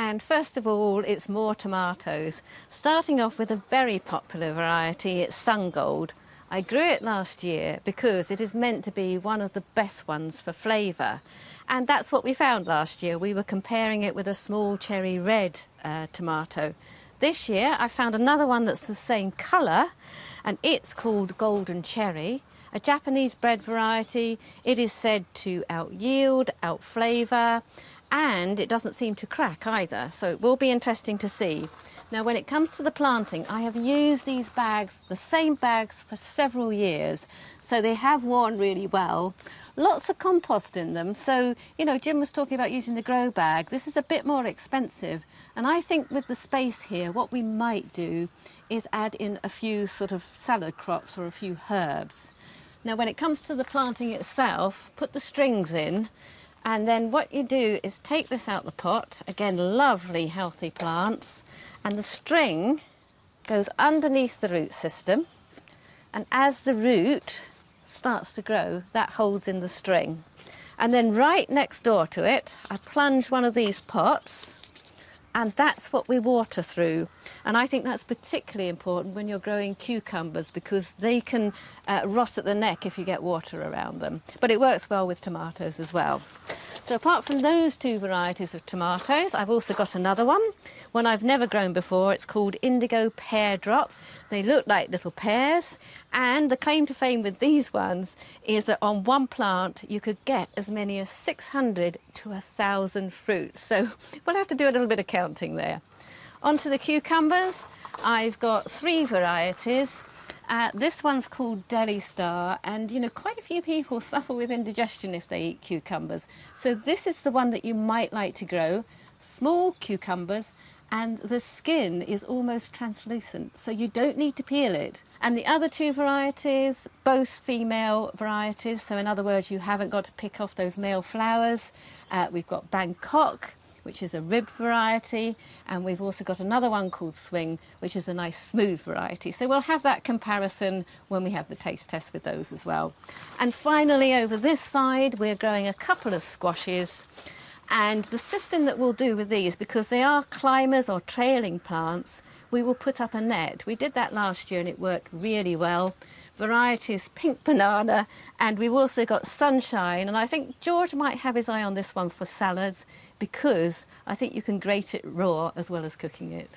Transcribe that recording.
And first of all, it's more tomatoes. Starting off with a very popular variety, it's Sun Gold. I grew it last year because it is meant to be one of the best ones for flavour. And that's what we found last year. We were comparing it with a small cherry red tomato. This year I found another one that's the same colour, and it's called Golden Cherry, a Japanese bred variety. It is said to out-yield, out-flavour, and it doesn't seem to crack either, so it will be interesting to see. Now, when it comes to the planting, I have used these bags, the same bags, for several years, so they have worn really well. Lots of compost in them, so, you know, Jim was talking about using the grow bag. This is a bit more expensive, and I think with the space here, what we might do is add in a few sort of salad crops or a few herbs. Now, when it comes to the planting itself, put the strings in, and then what you do is take this out the pot. Again, lovely healthy plants, and the string goes underneath the root system, and as the root starts to grow, that holds in the string. And then right next door to it, I plunge one of these pots, and that's what we water through. And I think that's particularly important when you're growing cucumbers, because they can rot at the neck if you get water around them. But it works well with tomatoes as well. So apart from those two varieties of tomatoes, I've also got another one I've never grown before. It's called Indigo Pear Drops. They look like little pears, and the claim to fame with these ones is that on one plant you could get as many as 600 to 1,000 fruits. So we'll have to do a little bit of counting there. Onto the cucumbers, I've got three varieties. This one's called Deli Star, and you know, quite a few people suffer with indigestion if they eat cucumbers. So this is the one that you might like to grow. Small cucumbers, and the skin is almost translucent, so you don't need to peel it. And the other two varieties, both female varieties, so in other words, you haven't got to pick off those male flowers. We've got Bangkok, which is a ribbed variety, and we've also got another one called Swing, which is a nice smooth variety. So we'll have that comparison when we have the taste test with those as well. And finally, over this side, we're growing a couple of squashes. And the system that we'll do with these, because they are climbers or trailing plants, we will put up a net. We did that last year and it worked really well. Varieties Pink Banana, and we've also got Sunshine, and I think George might have his eye on this one for salads, because I think you can grate it raw as well as cooking it.